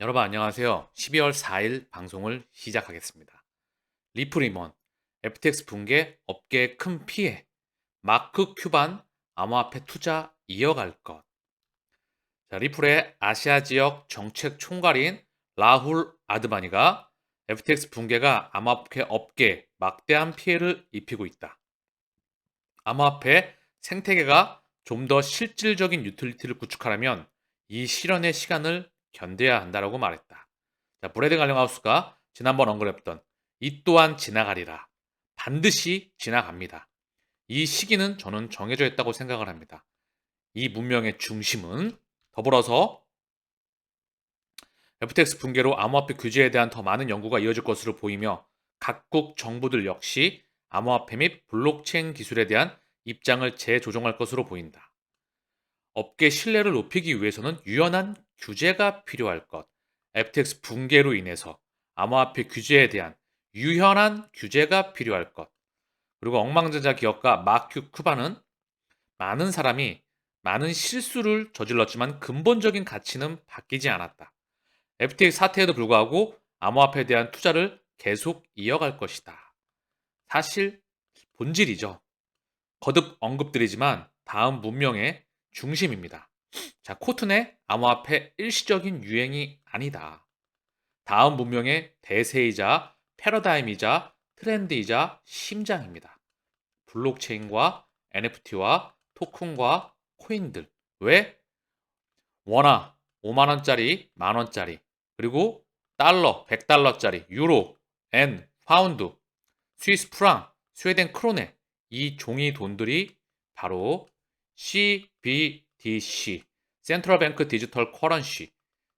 여러분 안녕하세요. 12월 4일 방송을 시작하겠습니다. 리플임원, FTX 붕괴, 업계의 큰 피해, 마크 큐반, 암호화폐 투자 이어갈 것. 자, 리플의 아시아 지역 정책 총괄인 라훌 아드바니가 FTX 붕괴가 암호화폐 업계에 막대한 피해를 입히고 있다. 암호화폐 생태계가 좀 더 실질적인 유틸리티를 구축하려면 이 실현의 시간을 견뎌야 한다라고 말했다. 자, 브래드 갈링하우스가 지난번 언급했던 이 또한 지나가리라. 반드시 지나갑니다. 이 시기는 저는 정해져 있다고 생각을 합니다. 이 문명의 중심은 더불어서 FTX 붕괴로 암호화폐 규제에 대한 더 많은 연구가 이어질 것으로 보이며 각국 정부들 역시 암호화폐 및 블록체인 기술에 대한 입장을 재조정할 것으로 보인다. 업계 신뢰를 높이기 위해서는 유연한 규제가 필요할 것. FTX 붕괴로 인해서 암호화폐 규제에 대한 유연한 규제가 필요할 것. 그리고 억만장자 기업가 마크 쿠바는 많은 사람이 많은 실수를 저질렀지만 근본적인 가치는 바뀌지 않았다. FTX 사태에도 불구하고 암호화폐에 대한 투자를 계속 이어갈 것이다. 사실 본질이죠. 거듭 언급드리지만 다음 문명의 중심입니다. 자, 코튼의 암호화폐 일시적인 유행이 아니다. 다음 문명의 대세이자 패러다임이자 트렌드이자 심장입니다. 블록체인과 NFT와 토큰과 코인들. 왜? 원화 5만 원짜리, 만 원짜리, 그리고 달러 100달러짜리, 유로, 엔, 파운드, 스위스 프랑, 스웨덴 크로네 이 종이 돈들이 바로 CBDC, 센트럴 뱅크 디지털 커런시,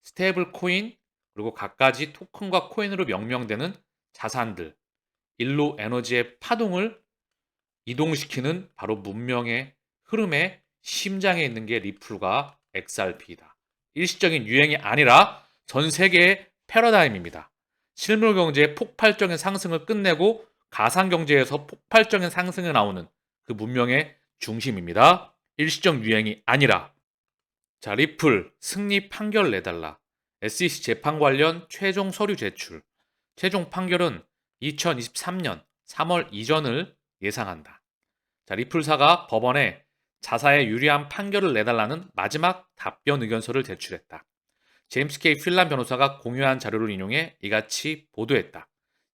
스테이블 코인, 그리고 갖가지 토큰과 코인으로 명명되는 자산들, 일로 에너지의 파동을 이동시키는 바로 문명의 흐름의 심장에 있는 게 리플과 XRP이다. 일시적인 유행이 아니라 전 세계의 패러다임입니다. 실물 경제의 폭발적인 상승을 끝내고 가상 경제에서 폭발적인 상승이 나오는 그 문명의 중심입니다. 일시적 유행이 아니라. 자, 리플 승리 판결 내달라. SEC 재판 관련 최종 서류 제출. 최종 판결은 2023년 3월 이전을 예상한다. 자, 리플사가 법원에 자사에 유리한 판결을 내달라는 마지막 답변 의견서를 제출했다. 제임스 K 필란 변호사가 공유한 자료를 인용해 이같이 보도했다.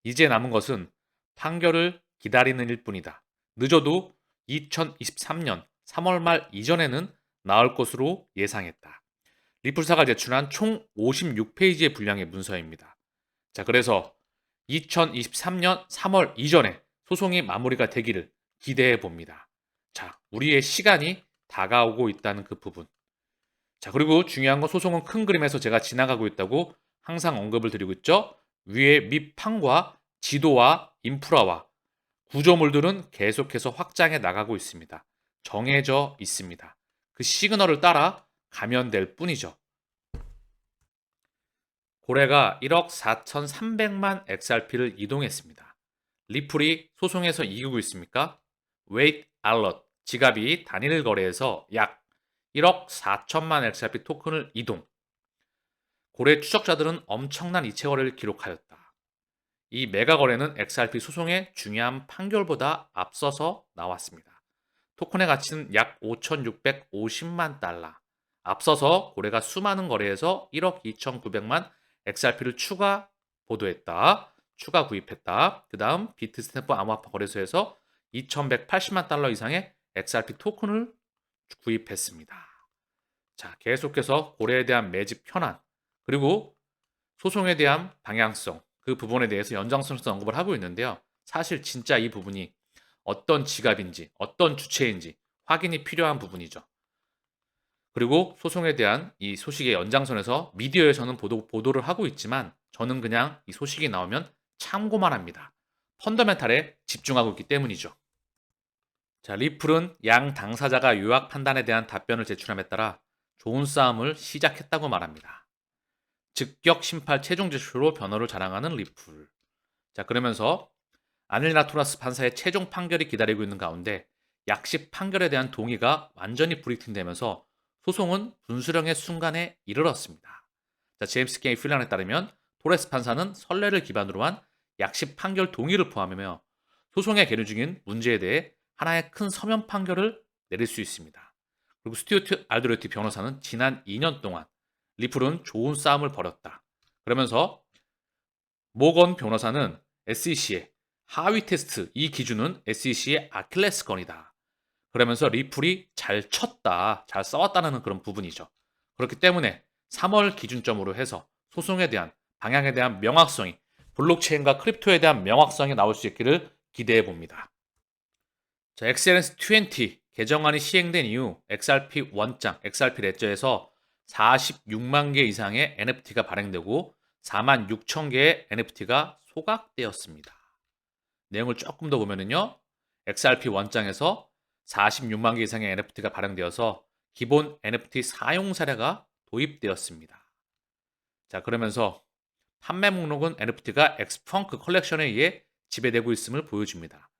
이제 남은 것은 판결을 기다리는 일뿐이다. 늦어도 2023년 3월 말 이전에는 나올 것으로 예상했다. 리플사가 제출한 총 56페이지의 분량의 문서입니다. 자, 그래서 2023년 3월 이전에 소송이 마무리가 되기를 기대해 봅니다. 자, 우리의 시간이 다가오고 있다는 그 부분. 자, 그리고 중요한 건 소송은 큰 그림에서 제가 지나가고 있다고 항상 언급을 드리고 있죠. 위에 밑판과 지도와 인프라와 구조물들은 계속해서 확장해 나가고 있습니다. 정해져 있습니다. 그 시그널을 따라 가면 될 뿐이죠. 고래가 1억 4,300만 XRP를 이동했습니다. 리플이 소송에서 이기고 있습니까? 웨이트 알럿 지갑이 단일 거래에서 약 1억 4천만 XRP 토큰을 이동. 고래 추적자들은 엄청난 이체 거래를 기록하였다. 이 메가 거래는 XRP 소송의 중요한 판결보다 앞서서 나왔습니다. 토큰의 가치는 약 5,650만 달러. 앞서서 고래가 수많은 거래에서 1억 2,900만 XRP를 추가 보도했다. 추가 구입했다. 그 다음 비트 스탬프 암호화폐 거래소에서 2,180만 달러 이상의 XRP 토큰을 구입했습니다. 자, 계속해서 고래에 대한 매집 현안, 그리고 소송에 대한 방향성, 그 부분에 대해서 연장선에서 언급을 하고 있는데요. 사실 진짜 이 부분이 어떤 지갑인지, 어떤 주체인지 확인이 필요한 부분이죠. 그리고 소송에 대한 이 소식의 연장선에서 미디어에서는 보도를 하고 있지만 저는 그냥 이 소식이 나오면 참고만 합니다. 펀더멘탈에 집중하고 있기 때문이죠. 자, 리플은 양 당사자가 요약 판단에 대한 답변을 제출함에 따라 좋은 싸움을 시작했다고 말합니다. 즉격 심판 최종 제출로 변호를 자랑하는 리플. 자, 그러면서 아넬라 토라스 판사의 최종 판결이 기다리고 있는 가운데 약식 판결에 대한 동의가 완전히 브리핑되면서 소송은 분수령의 순간에 이르렀습니다. 자, 제임스 K. 필란에 따르면 토레스 판사는 선례를 기반으로 한 약식 판결 동의를 포함하며 소송에 계류 중인 문제에 대해 하나의 큰 서면 판결을 내릴 수 있습니다. 그리고 스튜어트 알드로티 변호사는 지난 2년 동안 리플은 좋은 싸움을 벌였다. 그러면서 모건 변호사는 SEC의 하위 테스트, 이 기준은 SEC의 아킬레스건이다. 그러면서 리플이 잘 쳤다, 잘 싸웠다는 그런 부분이죠. 그렇기 때문에 3월 기준점으로 해서 소송에 대한 방향에 대한 명확성이, 블록체인과 크립토에 대한 명확성이 나올 수 있기를 기대해 봅니다. 자, XLS 20 개정안이 시행된 이후 XRP 원장, XRP 레저에서 46만 개 이상의 NFT가 발행되고 4만 6천 개의 NFT가 소각되었습니다. 내용을 조금 더 보면은요, XRP 원장에서 46만 개 이상의 NFT가 발행되어서 기본 NFT 사용 사례가 도입되었습니다. 자, 그러면서 판매 목록은 NFT가 엑스펑크 컬렉션에 의해 지배되고 있음을 보여줍니다.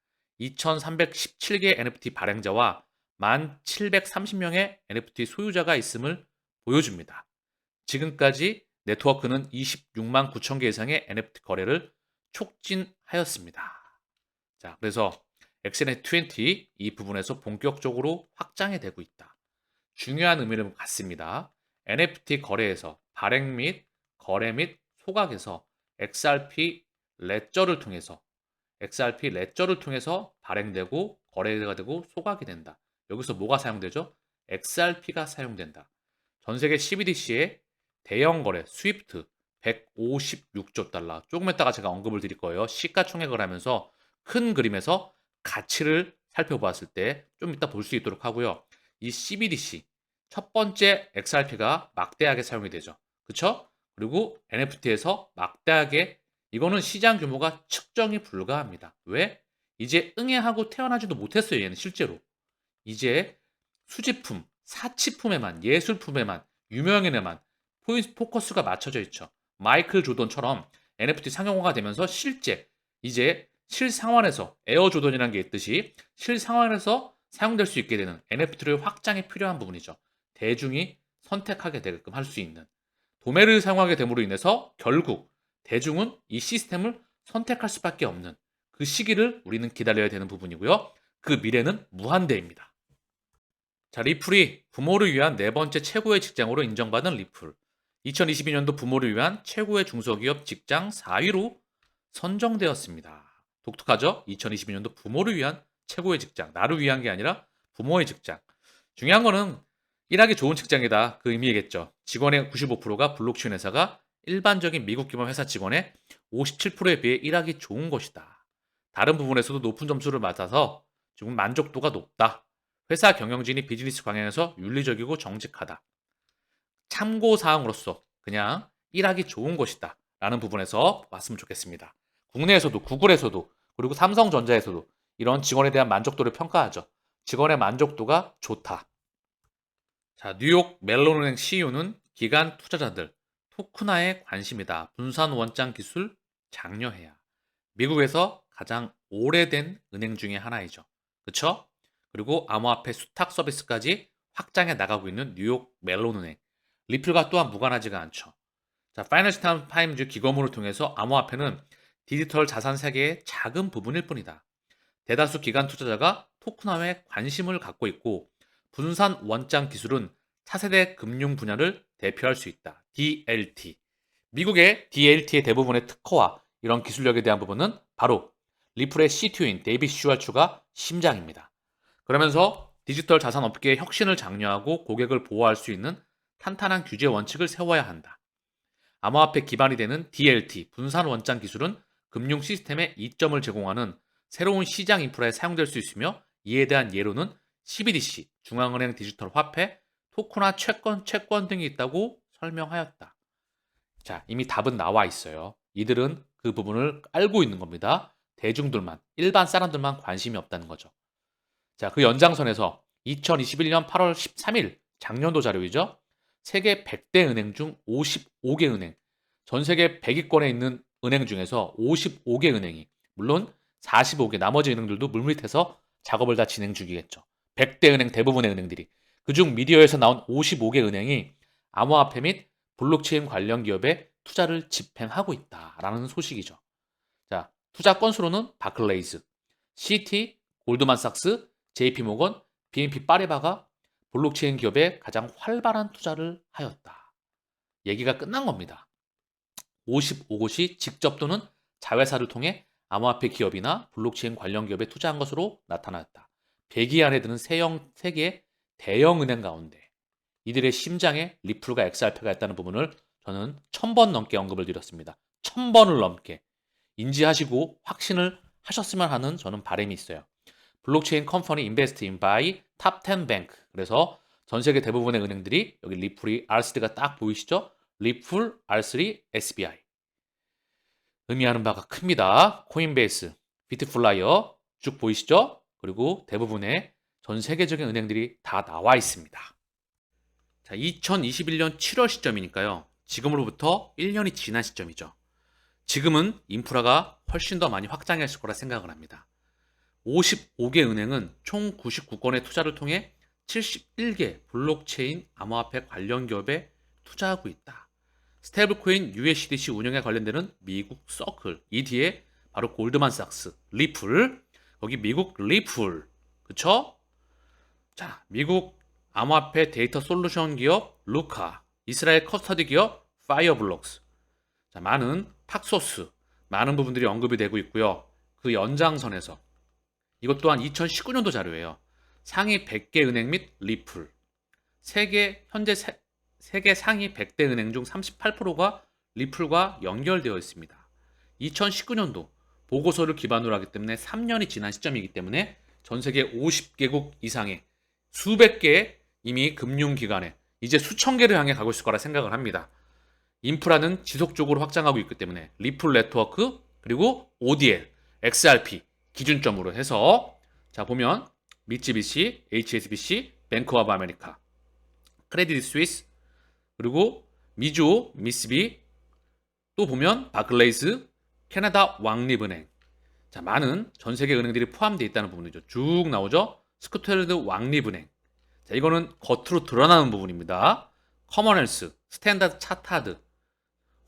2317개 NFT 발행자와 1730명의 NFT 소유자가 있음을 보여줍니다. 지금까지 네트워크는 26만 9천 개 이상의 NFT 거래를 촉진하였습니다. 자, 그래서 XNet20 이 부분에서 본격적으로 확장이 되고 있다. 중요한 의미를 갖습니다. NFT 거래에서 발행 및 거래 및 소각에서 XRP 레저를 통해서 발행되고 거래가 되고 소각이 된다. 여기서 뭐가 사용되죠? XRP가 사용된다. 전 세계 CBDC의 대형 거래 스위프트 156조 달러. 조금 있다가 제가 언급을 드릴 거예요. 시가총액을 하면서 큰 그림에서 가치를 살펴보았을 때 좀 이따 볼 수 있도록 하고요. 이 CBDC 첫 번째 XRP가 막대하게 사용이 되죠. 그쵸? 그리고 NFT에서 막대하게 이거는 시장 규모가 측정이 불가합니다. 왜? 이제 응애하고 태어나지도 못했어요. 얘는 실제로. 이제 수집품, 사치품에만, 예술품에만, 유명인에만 포커스가 맞춰져 있죠. 마이클 조던처럼 NFT 상용화가 되면서 실제 이제 실상환에서 에어조던이라는 게 있듯이 실상환에서 사용될 수 있게 되는 NFT를 확장이 필요한 부분이죠. 대중이 선택하게 되게끔 할 수 있는 도매를 사용하게 됨으로 인해서 결국 대중은 이 시스템을 선택할 수밖에 없는 그 시기를 우리는 기다려야 되는 부분이고요. 그 미래는 무한대입니다. 자, 리플이 부모를 위한 네 번째 최고의 직장으로 인정받은 리플. 2022년도 부모를 위한 최고의 중소기업 직장 4위로 선정되었습니다. 독특하죠? 2022년도 부모를 위한 최고의 직장. 나를 위한 게 아니라 부모의 직장. 중요한 거는 일하기 좋은 직장이다. 그 의미겠죠. 직원의 95%가 블록체인 회사가 일반적인 미국 규모 회사 직원의 57%에 비해 일하기 좋은 것이다. 다른 부분에서도 높은 점수를 받아서 지금 만족도가 높다. 회사 경영진이 비즈니스 방향에서 윤리적이고 정직하다. 참고사항으로서 그냥 일하기 좋은 것이다. 라는 부분에서 봤으면 좋겠습니다. 국내에서도 구글에서도 그리고 삼성전자에서도 이런 직원에 대한 만족도를 평가하죠. 직원의 만족도가 좋다. 자, 뉴욕 멜론은행 CEO는 기관 투자자들 토큰화에 관심이다. 분산 원장 기술 장려해야. 미국에서 가장 오래된 은행 중에 하나이죠. 그쵸? 그리고 암호화폐 수탁 서비스까지 확장해 나가고 있는 뉴욕 멜론은행. 리플과 또한 무관하지가 않죠. 자, 파이낸셜 타임즈 기검으로 통해서 암호화폐는 디지털 자산 세계의 작은 부분일 뿐이다. 대다수 기관 투자자가 토큰화에 관심을 갖고 있고 분산 원장 기술은 차세대 금융 분야를 대표할 수 있다. DLT. 미국의 DLT의 대부분의 특허와 이런 기술력에 대한 부분은 바로 리플의 CTO인 데이빗 슈왈츠가 심장입니다. 그러면서 디지털 자산 업계의 혁신을 장려하고 고객을 보호할 수 있는 탄탄한 규제 원칙을 세워야 한다. 암호화폐 기반이 되는 DLT, 분산 원장 기술은 금융 시스템에 이점을 제공하는 새로운 시장 인프라에 사용될 수 있으며 이에 대한 예로는 CBDC, 중앙은행 디지털 화폐, 토큰화 채권 등이 있다고 설명하였다. 자, 이미 답은 나와 있어요. 이들은 그 부분을 알고 있는 겁니다. 대중들만, 일반 사람들만 관심이 없다는 거죠. 자, 그 연장선에서 2021년 8월 13일, 작년도 자료이죠. 세계 100대 은행 중 55개 은행, 전 세계 100위권에 있는 은행 중에서 55개 은행이, 물론 45개 나머지 은행들도 물밑에서 작업을 다 진행 중이겠죠. 100대 은행 대부분의 은행들이. 그중 미디어에서 나온 55개 은행이 암호화폐 및 블록체인 관련 기업에 투자를 집행하고 있다라는 소식이죠. 자, 투자 건수로는 바클레이즈, CT, 골드만삭스, JP모건, BNP 파리바가 블록체인 기업에 가장 활발한 투자를 하였다. 얘기가 끝난 겁니다. 55곳이 직접 또는 자회사를 통해 암호화폐 기업이나 블록체인 관련 기업에 투자한 것으로 나타났다. 100위 안에 드는 세계의 대형 은행 가운데 이들의 심장에 리플과 XRP가 있다는 부분을 저는 1000번 넘게 언급을 드렸습니다. 1000번을 넘게 인지하시고 확신을 하셨으면 하는 저는 바람이 있어요. 블록체인 컴퍼니 인베스트 인 바이 탑 10 뱅크. 그래서 전 세계 대부분의 은행들이 여기 리플이 R3가 딱 보이시죠? 리플, R3, SBI. 의미하는 바가 큽니다. 코인베이스, 비트플라이어 쭉 보이시죠? 그리고 대부분의 전 세계적인 은행들이 다 나와 있습니다. 자, 2021년 7월 시점이니까요. 지금으로부터 1년이 지난 시점이죠. 지금은 인프라가 훨씬 더 많이 확장했을 거라 생각을 합니다. 55개 은행은 총 99건의 투자를 통해 71개 블록체인 암호화폐 관련 기업에 투자하고 있다. 스테이블코인 USDC 운영에 관련되는 미국 서클, 이 뒤에 바로 골드만삭스, 리플, 거기 미국 리플, 그쵸? 자, 미국 암호화폐 데이터 솔루션 기업 루카, 이스라엘 커스터디 기업 파이어블록스, 자, 많은 팍소스, 많은 부분들이 언급이 되고 있고요. 그 연장선에서 이것 또한 2019년도 자료예요. 상위 100개 은행 및 리플, 현재 세계 상위 100대 은행 중 38%가 리플과 연결되어 있습니다. 2019년도 보고서를 기반으로 하기 때문에 3년이 지난 시점이기 때문에 전 세계 50개국 이상의 수백 개의 이미 금융기관에 이제 수천 개를 향해 가고 있을 거라 생각을 합니다. 인프라는 지속적으로 확장하고 있기 때문에 리플 네트워크 그리고 ODL, XRP 기준점으로 해서 자 보면 미쯔비시, HSBC, 뱅크 오브 아메리카, 크레디트 스위스 그리고 미주오, 미쓰비 또 보면 바클레이스, 캐나다 왕립은행 자 많은 전 세계 은행들이 포함되어 있다는 부분이죠. 쭉 나오죠. 스코틀랜드 왕립은행 자 이거는 겉으로 드러나는 부분입니다. 커먼웰스, 스탠다드 차타드,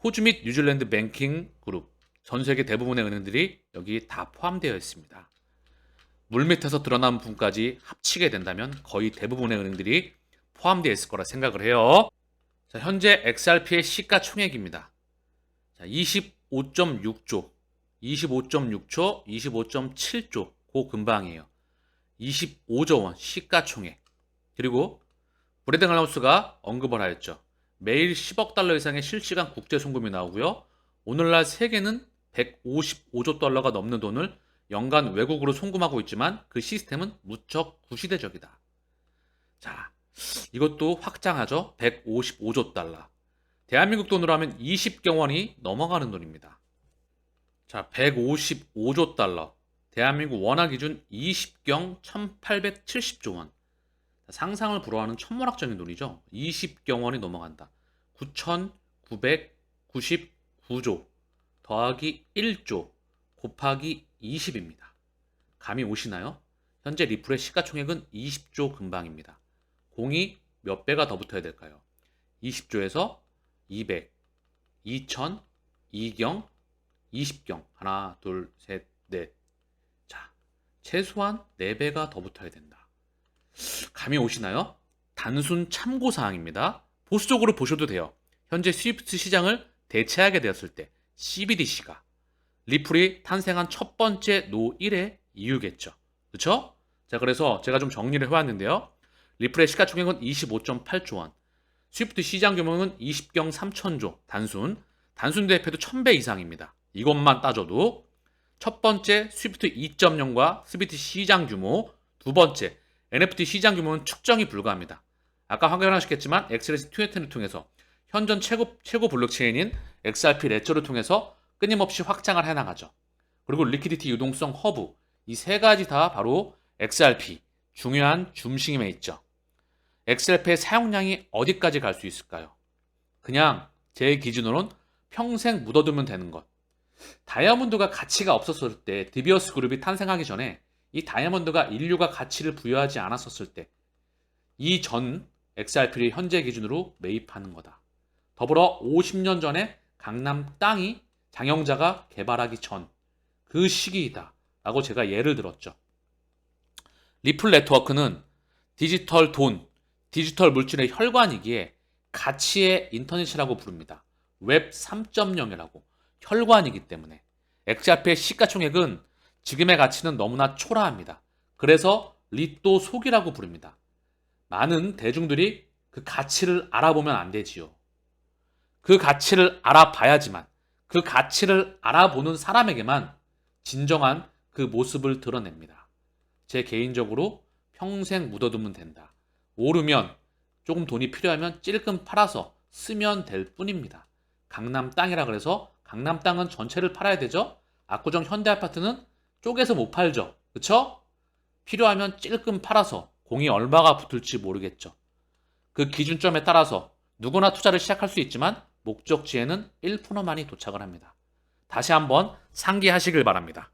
호주 및 뉴질랜드 뱅킹 그룹 전 세계 대부분의 은행들이 여기 다 포함되어 있습니다. 물밑에서 드러난 부분까지 합치게 된다면 거의 대부분의 은행들이 포함되어 있을 거라 생각을 해요. 자, 현재 XRP의 시가총액입니다. 자, 25.6조, 25.6조, 25.7조 그 근방이에요. 25조 원 시가총액. 그리고 브래든 알라우스가 언급을 하였죠. 매일 10억 달러 이상의 실시간 국제 송금이 나오고요. 오늘날 세계는 155조 달러가 넘는 돈을 연간 외국으로 송금하고 있지만 그 시스템은 무척 구시대적이다. 자, 이것도 확장하죠. 155조 달러. 대한민국 돈으로 하면 20경 원이 넘어가는 돈입니다. 자, 155조 달러. 대한민국 원화 기준 20경 1870조 원. 상상을 불허하는 천문학적인 돈이죠. 20경 원이 넘어간다. 9,999조 더하기 1조 곱하기 20입니다. 감이 오시나요? 현재 리플의 시가총액은 20조 근방입니다. 공이 몇 배가 더 붙어야 될까요? 20조에서 200, 2000, 2경, 20경. 하나, 둘, 셋, 넷. 자, 최소한 4배가 더 붙어야 된다. 감이 오시나요? 단순 참고사항입니다. 보수적으로 보셔도 돼요. 현재 스위프트 시장을 대체하게 되었을 때 CBDC가 리플이 탄생한 첫 번째 노일의 이유겠죠. 그렇죠? 자, 그래서 제가 좀 정리를 해왔는데요. 리플의 시가총액은 25.8조 원, 스위프트 시장 규모는 20경 3천조, 단순 대표도 1000배 이상입니다. 이것만 따져도 첫 번째 스위프트 2.0과 스위프트 시장 규모, 두 번째 NFT 시장 규모는 측정이 불가합니다. 아까 확인하셨겠지만 XRP2를 통해서 현존 최고 블록체인인 XRP 레저를 통해서 끊임없이 확장을 해나가죠. 그리고 리퀴디티 유동성 허브 이 세 가지 다 바로 XRP 중요한 중심에 있죠. XRP의 사용량이 어디까지 갈 수 있을까요? 그냥 제 기준으로는 평생 묻어두면 되는 것. 다이아몬드가 가치가 없었을 때 드비어스 그룹이 탄생하기 전에 이 다이아몬드가 인류가 가치를 부여하지 않았었을 때 이 전 XRP를 현재 기준으로 매입하는 거다. 더불어 50년 전에 강남 땅이 장영자가 개발하기 전 그 시기이다 라고 제가 예를 들었죠. 리플 네트워크는 디지털 돈, 디지털 물질의 혈관이기에 가치의 인터넷이라고 부릅니다. 웹 3.0이라고 혈관이기 때문에 XRP의 시가총액은 지금의 가치는 너무나 초라합니다. 그래서 리또 속이라고 부릅니다. 많은 대중들이 그 가치를 알아보면 안 되지요. 그 가치를 알아봐야지만 그 가치를 알아보는 사람에게만 진정한 그 모습을 드러냅니다. 제 개인적으로 평생 묻어두면 된다. 오르면 조금 돈이 필요하면 찔끔 팔아서 쓰면 될 뿐입니다. 강남 땅이라 그래서 강남 땅은 전체를 팔아야 되죠? 압구정 현대아파트는 쪼개서 못 팔죠. 그쵸? 필요하면 찔끔 팔아서 공이 얼마가 붙을지 모르겠죠. 그 기준점에 따라서 누구나 투자를 시작할 수 있지만 목적지에는 1%만이 도착을 합니다. 다시 한번 상기하시길 바랍니다.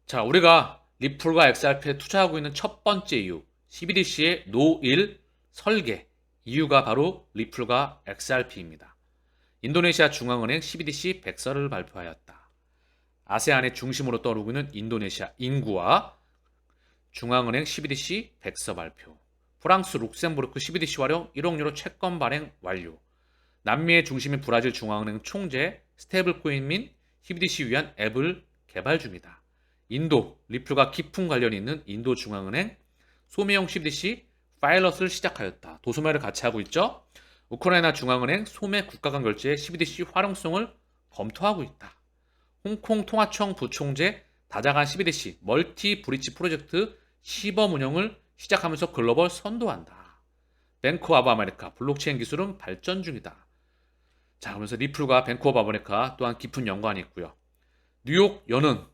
자, 우리가 리플과 XRP에 투자하고 있는 첫 번째 이유, CBDC의 노일 설계 이유가 바로 리플과 XRP입니다. 인도네시아 중앙은행 CBDC 백서를 발표하였다. 아세안의 중심으로 떠오르고 있는 인도네시아 인구와 중앙은행 CBDC 백서 발표. 프랑스 룩셈부르크 CBDC 활용 1억 유로 채권 발행 완료. 남미의 중심인 브라질 중앙은행 총재 스테이블코인 민 CBDC 위한 앱을 개발 중이다. 인도 리플과 깊은 관련이 있는 인도 중앙은행 소매용 CBDC 파일럿을 시작하였다. 도소매를 같이 하고 있죠. 우크라이나 중앙은행 소매 국가 간 결제의 CBDC 활용성을 검토하고 있다. 홍콩 통화청 부총재 다자간 CBDC 멀티 브릿지 프로젝트 시범 운영을 시작하면서 글로벌 선도한다. 뱅크 오브 아메리카 블록체인 기술은 발전 중이다. 자, 그러면서 리플과 뱅크 오브 아메리카 또한 깊은 연관이 있고요. 뉴욕연은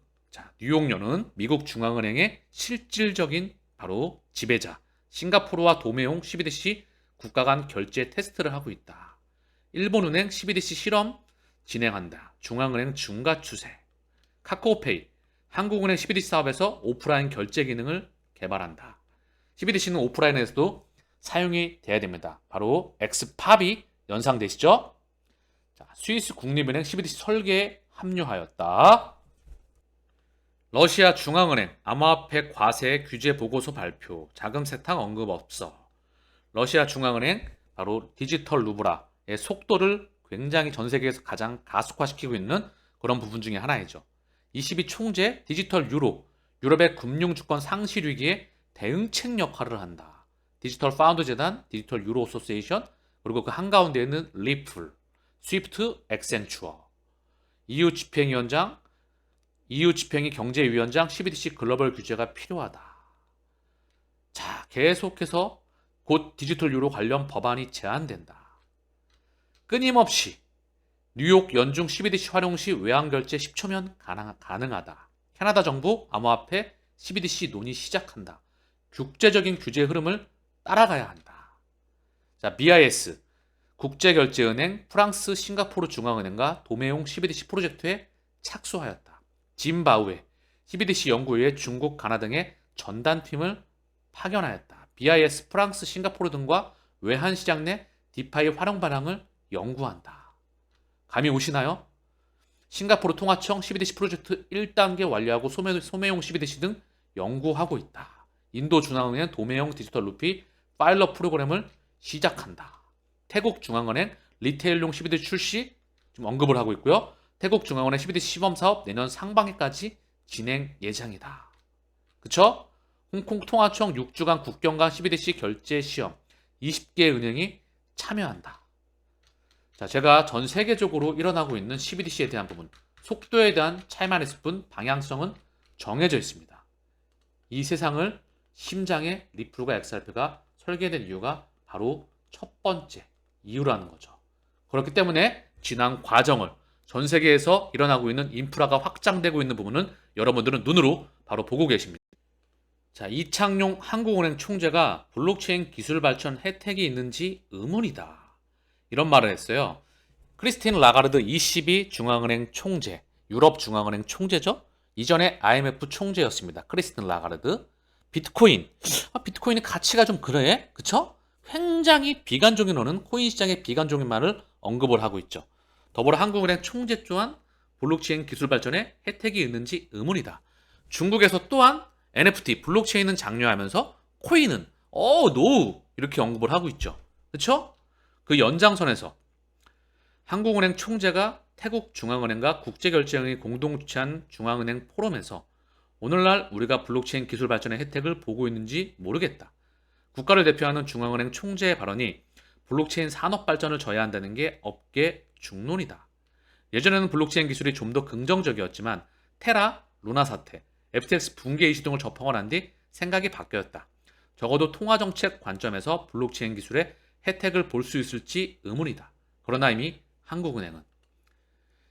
뉴욕연은 미국 중앙은행의 실질적인 바로 지배자 싱가포르와 도매용 CBDC 국가 간 결제 테스트를 하고 있다. 일본은행 CBDC 실험 진행한다. 중앙은행 중과 추세. 카카오페이 한국은행 CBDC 사업에서 오프라인 결제 기능을 개발한다. CBDC는 오프라인에서도 사용이 돼야 됩니다. 바로 엑스팝이 연상되시죠? 자, 스위스 국립은행 CBDC 설계에 합류하였다. 러시아 중앙은행 암호화폐 과세 규제 보고서 발표. 자금 세탁 언급 없어. 러시아 중앙은행 바로 디지털 루블라의 속도를 굉장히 전 세계에서 가장 가속화시키고 있는 그런 부분 중에 하나이죠. 22 총재 디지털 유로, 유럽의 금융주권 상실 위기에 대응책 역할을 한다. 디지털 파운드 재단, 디지털 유로 어소시에이션, 그리고 그 한가운데에는 리플, 스위프트, 액센추어. EU 집행위 경제위원장 CBDC 글로벌 규제가 필요하다. 자, 계속해서 곧 디지털 유로 관련 법안이 제안된다. 끊임없이 뉴욕 연중 CBDC 활용 시 외환 결제 10초면 가능하다. 캐나다 정부 암호화폐 CBDC 논의 시작한다. 국제적인 규제 흐름을 따라가야 한다. 자, BIS 국제결제은행 프랑스 싱가포르 중앙은행과 도매용 CBDC 프로젝트에 착수하였다. 짐바브웨 CBDC 연구위에 중국, 가나 등의 전담팀을 파견하였다. BIS 프랑스, 싱가포르 등과 외환시장 내 디파이 활용 방향을 연구한다. 감이 오시나요? 싱가포르 통화청 CBDC 프로젝트 1단계 완료하고 소매용 CBDC 등 연구하고 있다. 인도 중앙은행 도매용 디지털 루피 파일럿 프로그램을 시작한다. 태국 중앙은행 리테일용 CBDC 출시 지금 언급을 하고 있고요. 태국 중앙은행 CBDC 시범 사업 내년 상반기까지 진행 예정이다. 그쵸? 홍콩 통화청 6주간 국경 간 CBDC 결제 시험 20개 은행이 참여한다. 자, 제가 전 세계적으로 일어나고 있는 CBDC에 대한 부분, 속도에 대한 차이만 있을 뿐 방향성은 정해져 있습니다. 이 세상을 심장에 리플과 XRP가 설계된 이유가 바로 첫 번째 이유라는 거죠. 그렇기 때문에 지난 과정을 전 세계에서 일어나고 있는 인프라가 확장되고 있는 부분은 여러분들은 눈으로 바로 보고 계십니다. 자, 이창용 한국은행 총재가 블록체인 기술 발전 혜택이 있는지 의문이다. 이런 말을 했어요. 크리스틴 라가르드 ECB 중앙은행 총재, 유럽 중앙은행 총재죠. 이전에 IMF 총재였습니다. 크리스틴 라가르드. 비트코인. 비트코인의 가치가 좀 그래? 그쵸? 굉장히 비관적인 코인 시장의 비관적인말을 언급을 하고 있죠. 더불어 한국은행 총재 또한 블록체인 기술 발전에 혜택이 있는지 의문이다. 중국에서 또한 NFT 블록체인은 장려하면서 코인은 노 이렇게 언급을 하고 있죠. 그렇죠? 그 연장선에서 한국은행 총재가 태국 중앙은행과 국제결제은행이 공동 주최한 중앙은행 포럼에서 오늘날 우리가 블록체인 기술 발전의 혜택을 보고 있는지 모르겠다. 국가를 대표하는 중앙은행 총재의 발언이 블록체인 산업 발전을 저해한다는 게 업계 중론이다. 예전에는 블록체인 기술이 좀 더 긍정적이었지만 테라, 루나 사태, FTX 붕괴 이슈 등을 접하고 난 뒤 생각이 바뀌었다. 적어도 통화정책 관점에서 블록체인 기술의 혜택을 볼 수 있을지 의문이다. 그러나 이미 한국은행은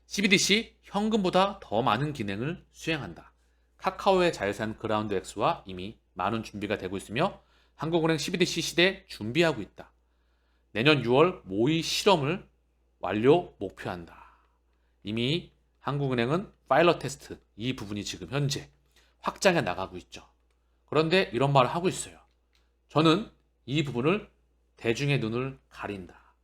CBDC 현금보다 더 많은 기능을 수행한다. 카카오의 자회사 그라운드 X와 이미 많은 준비가 되고 있으며 한국은행 CBDC 시대 준비하고 있다. 내년 6월 모의 실험을 완료 목표한다. 이미 한국은행은 파일럿 테스트 이 부분이 지금 현재 확장해 나가고 있죠. 그런데 이런 말을 하고 있어요. 저는 이 부분을 대중의 눈을 가린다.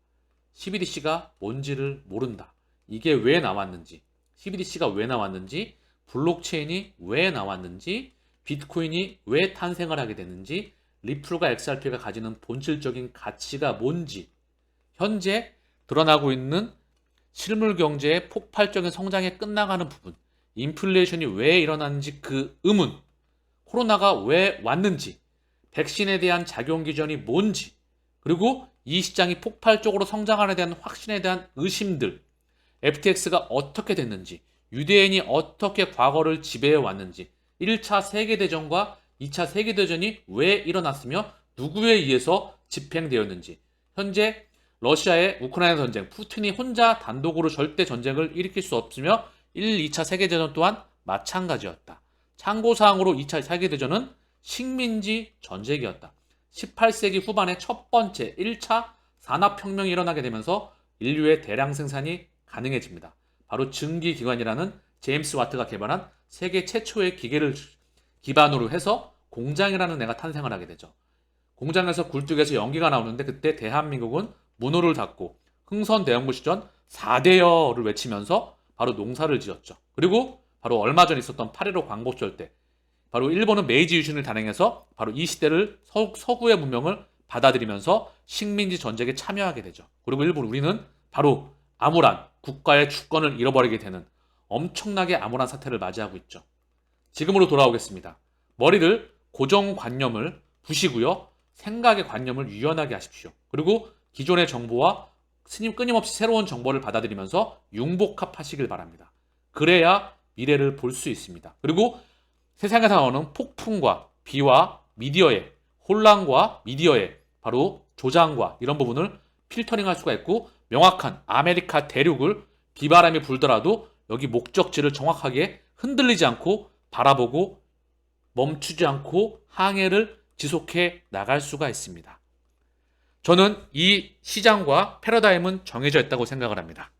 CBDC가 뭔지를 모른다. 이게 왜 나왔는지, CBDC가 왜 나왔는지, 블록체인이 왜 나왔는지, 비트코인이 왜 탄생을 하게 됐는지, 리플과 XRP가 가지는 본질적인 가치가 뭔지, 현재 드러나고 있는 실물 경제의 폭발적인 성장에 끝나가는 부분, 인플레이션이 왜 일어나는지 그 의문, 코로나가 왜 왔는지, 백신에 대한 작용 기전이 뭔지, 그리고 이 시장이 폭발적으로 성장하는 데 대한 확신에 대한 의심들, FTX가 어떻게 됐는지, 유대인이 어떻게 과거를 지배해 왔는지, 1차 세계대전과 2차 세계대전이 왜 일어났으며 누구에 의해서 집행되었는지, 현재 러시아의 우크라이나 전쟁, 푸틴이 혼자 단독으로 절대 전쟁을 일으킬 수 없으며 1, 2차 세계대전 또한 마찬가지였다. 참고사항으로 2차 세계대전은 식민지 전쟁이었다. 18세기 후반에 첫 번째 1차 산업혁명이 일어나게 되면서 인류의 대량 생산이 가능해집니다. 바로 증기기관이라는 제임스 와트가 개발한 세계 최초의 기계를 기반으로 해서 공장이라는 애가 탄생을 하게 되죠. 공장에서 굴뚝에서 연기가 나오는데 그때 대한민국은 문호를 닫고 흥선대원군 시전 4대여를 외치면서 바로 농사를 지었죠. 그리고 바로 얼마 전 있었던 8.15 광복절 때 바로 일본은 메이지 유신을 단행해서 바로 이 시대를 서구의 문명을 받아들이면서 식민지 전쟁에 참여하게 되죠. 그리고 일본 우리는 바로 암울한 국가의 주권을 잃어버리게 되는 엄청나게 암울한 사태를 맞이하고 있죠. 지금으로 돌아오겠습니다. 머리를 고정관념을 부시고요. 생각의 관념을 유연하게 하십시오. 그리고 기존의 정보와 끊임없이 새로운 정보를 받아들이면서 융복합하시길 바랍니다. 그래야 미래를 볼 수 있습니다. 그리고 세상에서 나오는 폭풍과 비와 미디어의 혼란과 미디어의 바로 조장과 이런 부분을 필터링할 수가 있고 명확한 아메리카 대륙을 비바람이 불더라도 여기 목적지를 정확하게 흔들리지 않고 바라보고 멈추지 않고 항해를 지속해 나갈 수가 있습니다. 저는 이 시장과 패러다임은 정해져 있다고 생각을 합니다.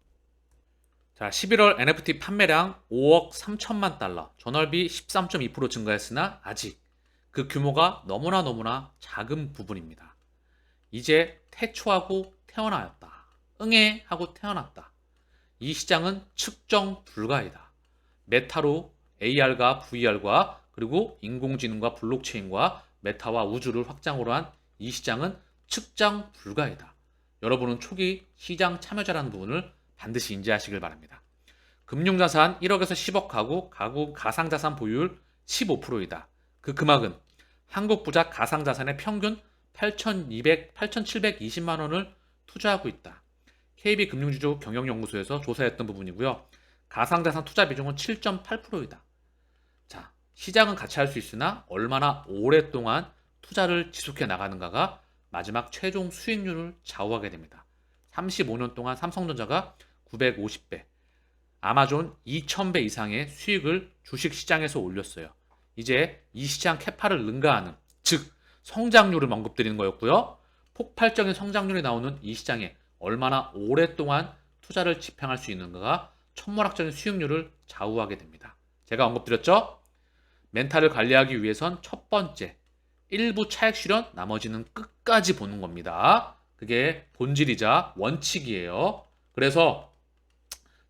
자, 11월 NFT 판매량 5억 3천만 달러, 전월비 13.2% 증가했으나 아직 그 규모가 너무나 작은 부분입니다. 이제 태초하고 태어나였다. 응애 하고 태어났다. 이 시장은 측정 불가이다. 메타로 AR과 VR과 그리고 인공지능과 블록체인과 메타와 우주를 확장으로 한 이 시장은 측정 불가이다. 여러분은 초기 시장 참여자라는 부분을 반드시 인지하시길 바랍니다. 금융자산 1억에서 10억하고 가상자산 보유율 15%이다. 그 금액은 한국 부자 가상자산의 평균 8,720만 원을 투자하고 있다. KB금융지주 경영연구소에서 조사했던 부분이고요. 가상자산 투자 비중은 7.8%이다. 자, 시장은 같이 할 수 있으나 얼마나 오랫동안 투자를 지속해 나가는가가 마지막 최종 수익률을 좌우하게 됩니다. 35년 동안 삼성전자가 950배, 아마존 2000배 이상의 수익을 주식시장에서 올렸어요. 이제 이 시장 캐파를 능가하는, 즉 성장률을 언급드리는 거였고요. 폭발적인 성장률이 나오는 이 시장에 얼마나 오랫동안 투자를 집행할 수 있는가가 천문학적인 수익률을 좌우하게 됩니다. 제가 언급드렸죠? 멘탈을 관리하기 위해선 첫 번째, 일부 차액 실현, 나머지는 끝까지 보는 겁니다. 그게 본질이자 원칙이에요. 그래서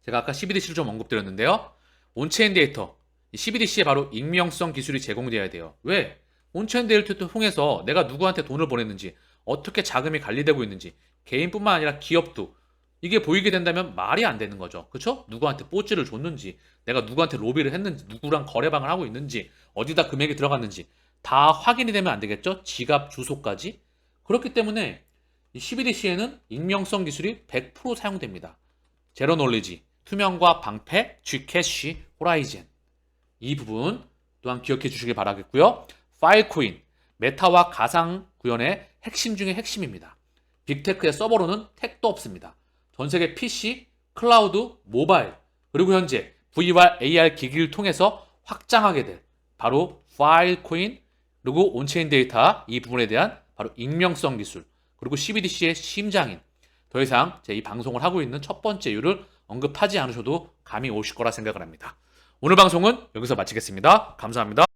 제가 아까 CBDC를 좀 언급드렸는데요. 온체인 데이터, CBDC에 바로 익명성 기술이 제공돼야 돼요. 왜? 온체인 데이터를 통해서 내가 누구한테 돈을 보냈는지, 어떻게 자금이 관리되고 있는지, 개인뿐만 아니라 기업도 이게 보이게 된다면 말이 안 되는 거죠. 그쵸? 누구한테 뽀찌를 줬는지, 내가 누구한테 로비를 했는지, 누구랑 거래방을 하고 있는지, 어디다 금액이 들어갔는지 다 확인이 되면 안 되겠죠? 지갑 주소까지. 그렇기 때문에 이 CBDC에는 익명성 기술이 100% 사용됩니다. 제로 놀리지, 투명과 방패, G캐시, 호라이젠. 이 부분 또한 기억해 주시길 바라겠고요. 파일코인, 메타와 가상 구현의 핵심 중의 핵심입니다. 빅테크의 서버로는 택도 없습니다. 전 세계 PC, 클라우드, 모바일, 그리고 현재 VR, AR 기기를 통해서 확장하게 될 바로 파일코인, 그리고 온체인 데이터 이 부분에 대한 바로 익명성 기술, 그리고 CBDC의 심장인. 더 이상 제 이 방송을 하고 있는 첫 번째 이유를 언급하지 않으셔도 감이 오실 거라 생각을 합니다. 오늘 방송은 여기서 마치겠습니다. 감사합니다.